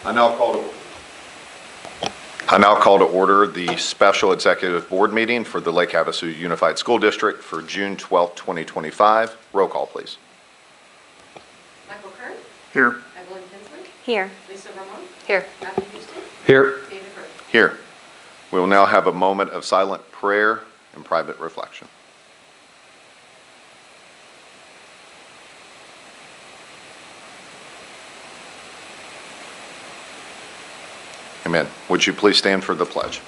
I now call to order the special executive board meeting for the Lake Havasu Unified School District for June 12, 2025. Roll call, please. Michael Kern. Here. Evelyn Kinsley. Here. Lisa Ramon. Here. Matthew Houston. Here. David Rose. Here. We will now have a moment of silent prayer and private reflection. Amen. Would you please stand for the pledge?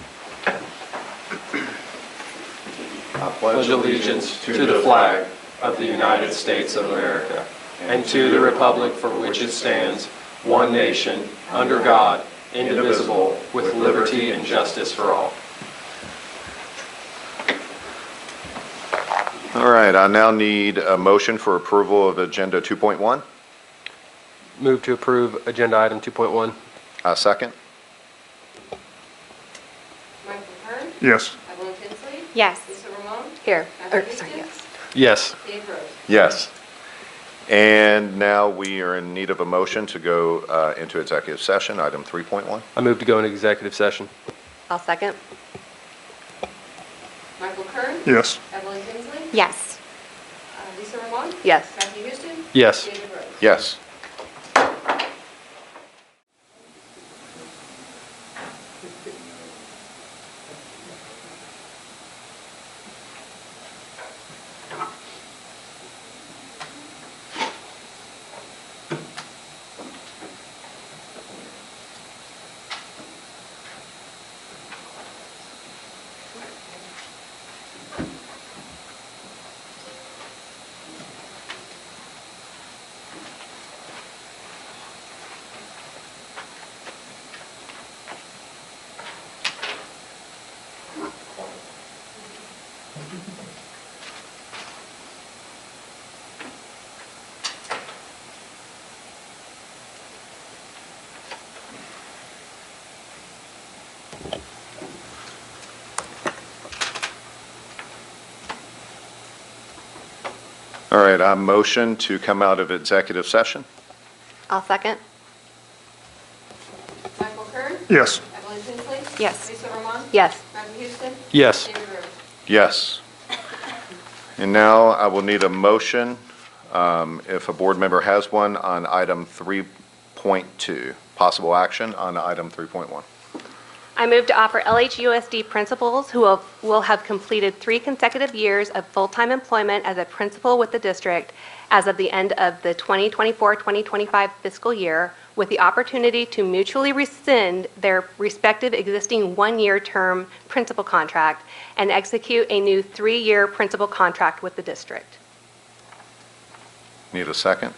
I pledge allegiance to the flag of the United States of America and to the republic for which it stands, one nation, under God, indivisible, with liberty and justice for all. All right, I now need a motion for approval of Agenda 2.1. Move to approve Agenda Item 2.1. Second. Michael Kern. Yes. Evelyn Kinsley. Yes. Lisa Ramon. Here. Matthew Sorry, Houston. yes. Yes. Dave Rose. Yes. And now we are in need of a motion to go into executive session, item 3.1. I move to go into executive session. I'll second. Michael Kern. Yes. Evelyn Kinsley. Yes. Lisa Ramon. Yes. Matthew Houston. Yes. David Rose. Yes. All right, I motion to come out of executive session. I'll second. Michael Kern. Yes. Evelyn Kinsley. Yes. Lisa Ramon. Yes. Matthew Houston. Yes. David Rose. Yes. And now I will need a motion, if a board member has one, on item 3.2, possible action on item 3.1. I move to offer LHUSD principals who will have completed 3 consecutive years of full-time employment as a principal with the district as of the end of the 2024-2025 fiscal year, with the opportunity to mutually rescind their respective existing 1-year term principal contract and execute a new 3-year principal contract with the district. Need a second?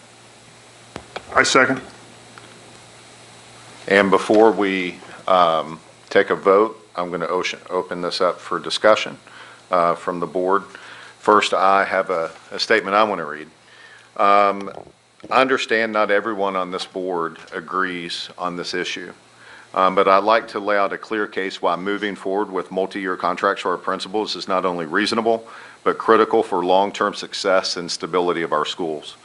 I second. And before we take a vote, I'm going to open this up for discussion from the board. First, I have a statement I want to read. I understand not everyone on this board agrees on this issue, but I'd like to lay out a clear case why moving forward with multi-year contracts for our principals is not only reasonable, but critical for long-term success and stability of our schools.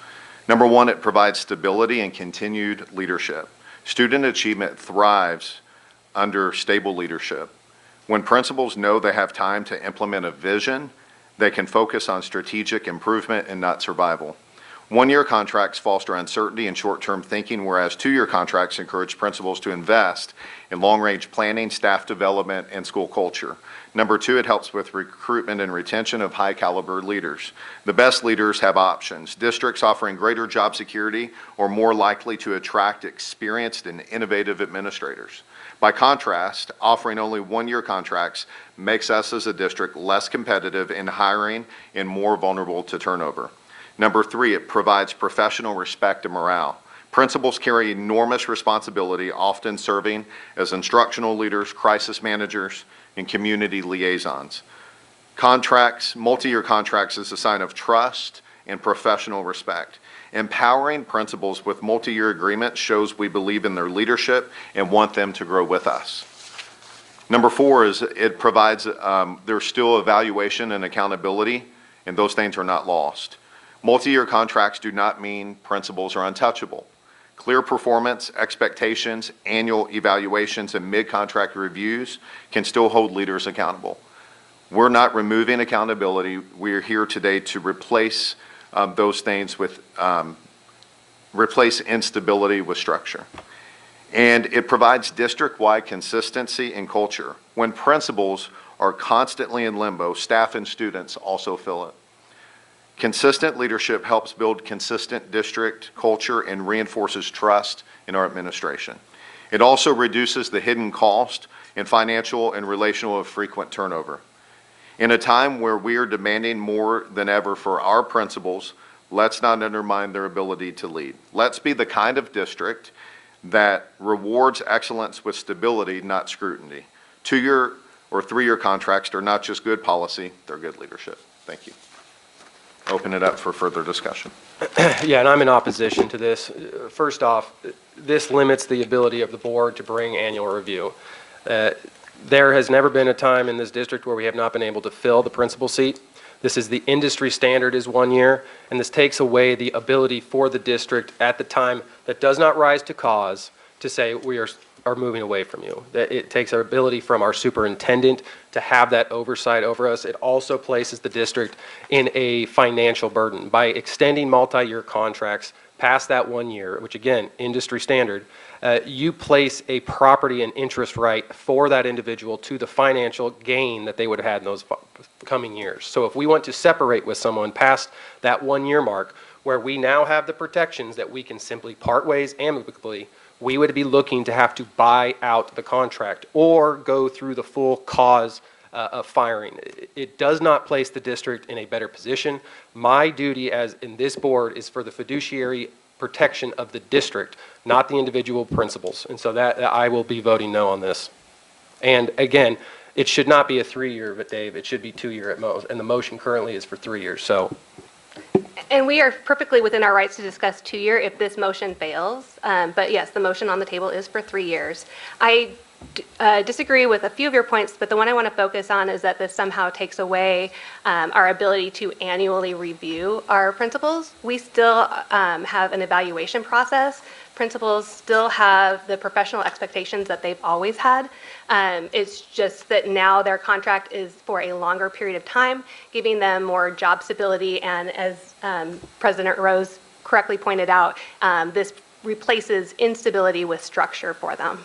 Number one, it provides stability and continued leadership. Student achievement thrives under stable leadership. When principals know they have time to implement a vision, they can focus on strategic improvement and not survival. 1-year contracts foster uncertainty and short-term thinking, whereas 2-year contracts encourage principals to invest in long-range planning, staff development, and school culture. Number 2, it helps with recruitment and retention of high-caliber leaders. The best leaders have options. Districts offering greater job security are more likely to attract experienced and innovative administrators. By contrast, offering only 1-year contracts makes us as a district less competitive in hiring and more vulnerable to turnover. Number 3, it provides professional respect and morale. Principals carry enormous responsibility, often serving as instructional leaders, crisis managers, and community liaisons. Contracts, multi-year contracts, is a sign of trust and professional respect. Empowering principals with multi-year agreements shows we believe in their leadership and want them to grow with us. Number 4 is it provides, there's still evaluation and accountability, and those things are not lost. Multi-year contracts do not mean principals are untouchable. Clear performance, expectations, annual evaluations, and mid-contract reviews can still hold leaders accountable. We're not removing accountability. We're here today to replace those things with, replace instability with structure. And it provides district-wide consistency and culture. When principals are constantly in limbo, staff and students also feel it. Consistent leadership helps build consistent district culture and reinforces trust in our administration. It also reduces the hidden cost in financial and relational of frequent turnover. In a time where we are demanding more than ever for our principals, let's not undermine their ability to lead. Let's be the kind of district that rewards excellence with stability, not scrutiny. 2-year or 3-year contracts are not just good policy, they're good leadership. Thank you. Open it up for further discussion. Yeah, and I'm in opposition to this. First off, this limits the ability of the board to bring annual review. There has never been a time in this district where we have not been able to fill the principal seat. This is the industry standard is 1 year, and this takes away the ability for the district at the time that does not rise to cause to say we are moving away from you. That it takes our ability from our superintendent to have that oversight over us. It also places the district in a financial burden. By extending multi-year contracts past that 1 year, which again, industry standard, you place a property and interest right for that individual to the financial gain that they would have had in those coming years. So if we want to separate with someone past that 1 year mark, where we now have the protections that we can simply part ways amicably, we would be looking to have to buy out the contract or go through the full cause of firing. It does not place the district in a better position. My duty as in this board is for the fiduciary protection of the district, not the individual principals. And so that I will be voting no on this. And again, it should not be a 3-year, but Dave, it should be 2-year at most. And the motion currently is for 3 years. So. And we are perfectly within our rights to discuss 2-year if this motion fails. But yes, the motion on the table is for 3 years. I disagree with a few of your points, but the one I want to focus on is that this somehow takes away our ability to annually review our principals. We still have an evaluation process. Principals still have the professional expectations that they've always had. It's just that now their contract is for a longer period of time, giving them more job stability. And as President Rose correctly pointed out, this replaces instability with structure for them.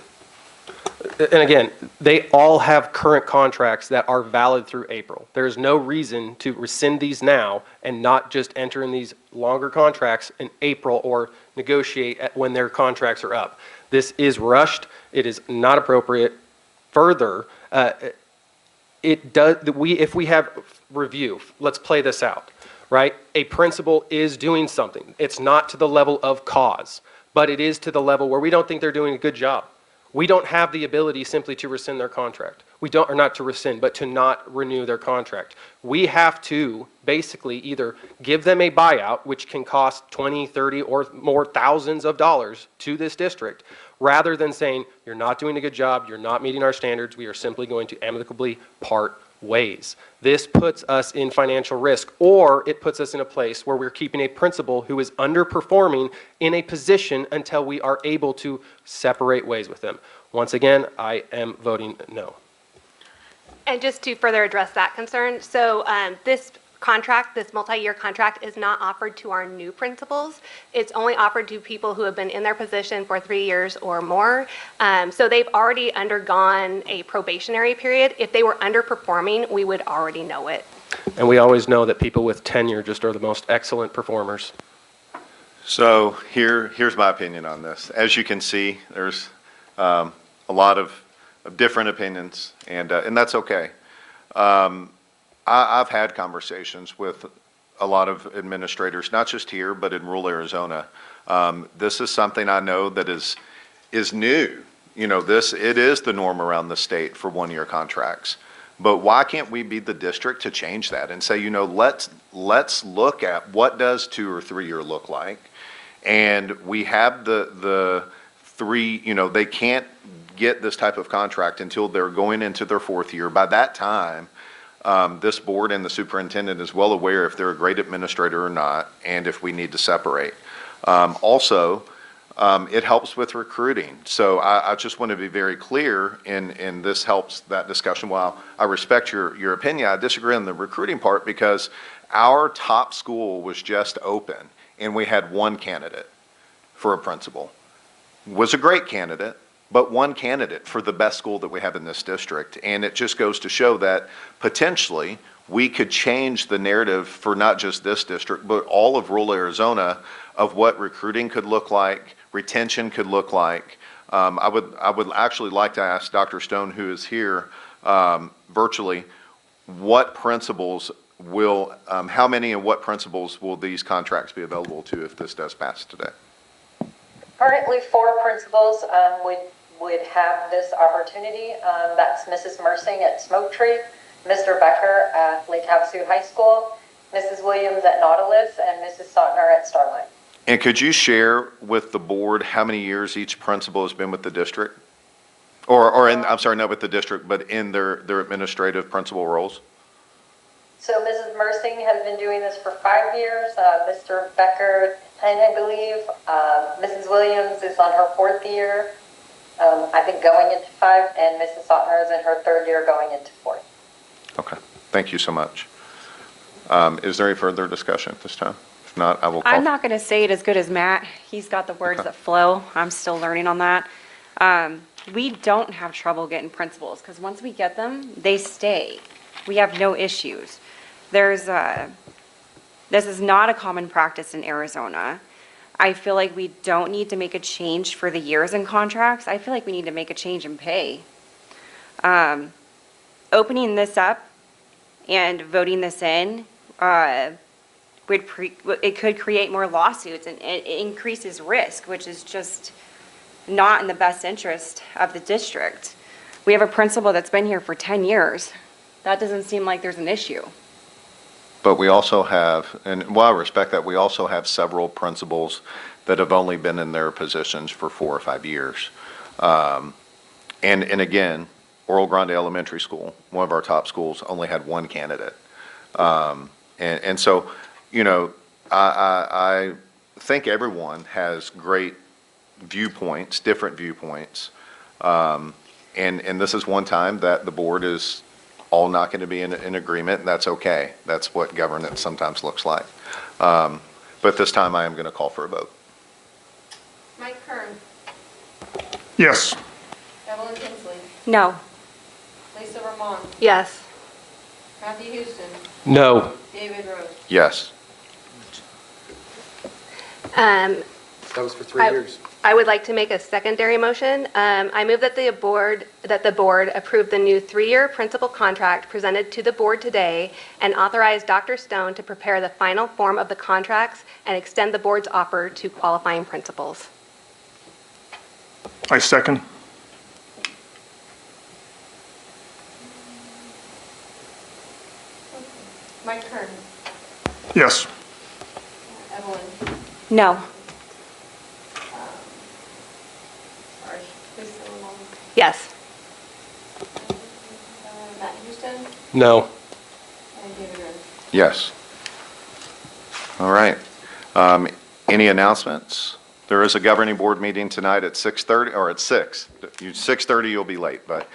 And again, they all have current contracts that are valid through April. There is no reason to rescind these now and not just enter in these longer contracts in April or negotiate when their contracts are up. This is rushed. It is not appropriate. Further, if we have review, let's play this out, right? A principal is doing something. It's not to the level of cause, but it is to the level where we don't think they're doing a good job. We don't have the ability simply to rescind their contract. Or not to rescind, but to not renew their contract. We have to basically either give them a buyout, which can cost 20, 30, or more thousands of dollars to this district, rather than saying, you're not doing a good job, you're not meeting our standards, we are simply going to amicably part ways. This puts us in financial risk, or it puts us in a place where we're keeping a principal who is underperforming in a position until we are able to separate ways with them. Once again, I am voting no. And just to further address that concern, so this contract, this multi-year contract, is not offered to our new principals. It's only offered to people who have been in their position for 3 years or more. So they've already undergone a probationary period. If they were underperforming, we would already know it. And we always know that people with tenure just are the most excellent performers. So here's my opinion on this. As you can see, there's a lot of different opinions, and that's okay. I've had conversations with a lot of administrators, not just here, but in rural Arizona. This is something I know that is new. You know, it is the norm around the state for 1-year contracts. But why can't we be the district to change that and say, you know, let's look at what does 2 or 3 year look like, and we have the 3. You know, they can't get this type of contract until they're going into their 4th year. By that time, this board and the superintendent is well aware if they're a great administrator or not, and if we need to separate. Also, it helps with recruiting. So I just want to be very clear, and this helps that discussion. While I respect your opinion, I disagree on the recruiting part because our top school was just open, and we had one candidate for a principal. Was a great candidate, but one candidate for the best school that we have in this district. And it just goes to show that potentially we could change the narrative for not just this district, but all of rural Arizona of what recruiting could look like, retention could look like. I would actually like to ask Dr. Stone, who is here virtually, what principals will, how many and what principals will these contracts be available to if this does pass today? Currently, 4 principals would have this opportunity. That's Mrs. Mersing at Smoke Tree, Mr. Becker at Lake Havasu High School, Mrs. Williams at Nautilus, and Mrs. Sotner at Starline. And could you share with the board how many years each principal has been with the district? Or in, I'm sorry, not with the district, but in their administrative principal roles? So Mrs. Mersing has been doing this for 5 years. Mr. Becker, 10, I believe. Mrs. Williams is on her 4th year, I think going into 5, and Mrs. Sotner is in her 3rd year going into 4th. Okay, thank you so much. Is there any further discussion at this time? If not, I will call. I'm not going to say it as good as Matt. He's got the words that flow. I'm still learning on that. We don't have trouble getting principals because once we get them, they stay. We have no issues. This is not a common practice in Arizona. I feel like we don't need to make a change for the years in contracts. I feel like we need to make a change in pay. Opening this up and voting this in, it could create more lawsuits and it increases risk, which is just not in the best interest of the district. We have a principal that's been here for 10 years. That doesn't seem like there's an issue. But we also have, and while I respect that, we also have several principals that have only been in their positions for 4 or 5 years. And again, Oral Grande Elementary School, one of our top schools, only had one candidate. And so, you know, I think everyone has great viewpoints, different viewpoints. And this is one time that the board is all not going to be in agreement, and that's okay. That's what governance sometimes looks like. But this time I am going to call for a vote. Mike Kern, Yes. Evelyn Tinsley, No. Lisa Roman, Yes. Matthew Houston, No. David Rose. Yes. That was for 3 I- years. I would like to make a secondary motion. I move that the board approve the new 3-year principal contract presented to the board today and authorize Dr. Stone to prepare the final form of the contracts and extend the board's offer to qualifying principals. I second. Mike Kern, Yes. Evelyn, No. sorry, Lisa Roman, Yes. Matt Houston, No. and David Rose. Yes. All right. Any announcements? There is a governing board meeting tonight at 6:30, or at 6. 6:30 you'll be late, but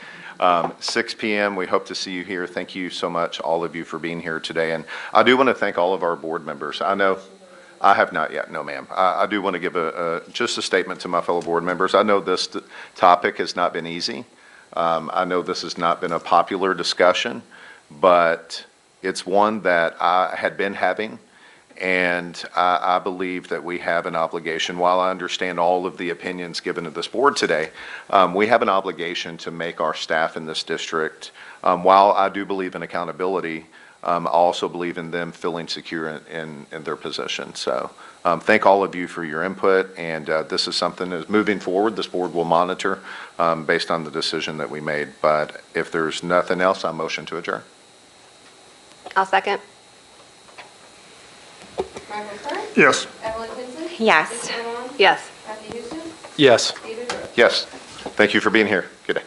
6 p.m. we hope to see you here. Thank you so much, all of you, for being here today. And I do want to thank all of our board members. I know I have not yet, no ma'am. I do want to give just a statement to my fellow board members. I know this topic has not been easy. I know this has not been a popular discussion, but it's one that I had been having. And I believe that we have an obligation, while I understand all of the opinions given to this board today, we have an obligation to make our staff in this district, while I do believe in accountability, I also believe in them feeling secure in their position. So thank all of you for your input, and this is something that is moving forward. This board will monitor based on the decision that we made. But if there's nothing else, I motion to adjourn. I'll second. Michael Kern, Yes. Evelyn Tinsley. Yes. Lisa Roman, Yes. Matthew Houston, Yes. David Rose. Yes. Thank you for being here. Good day.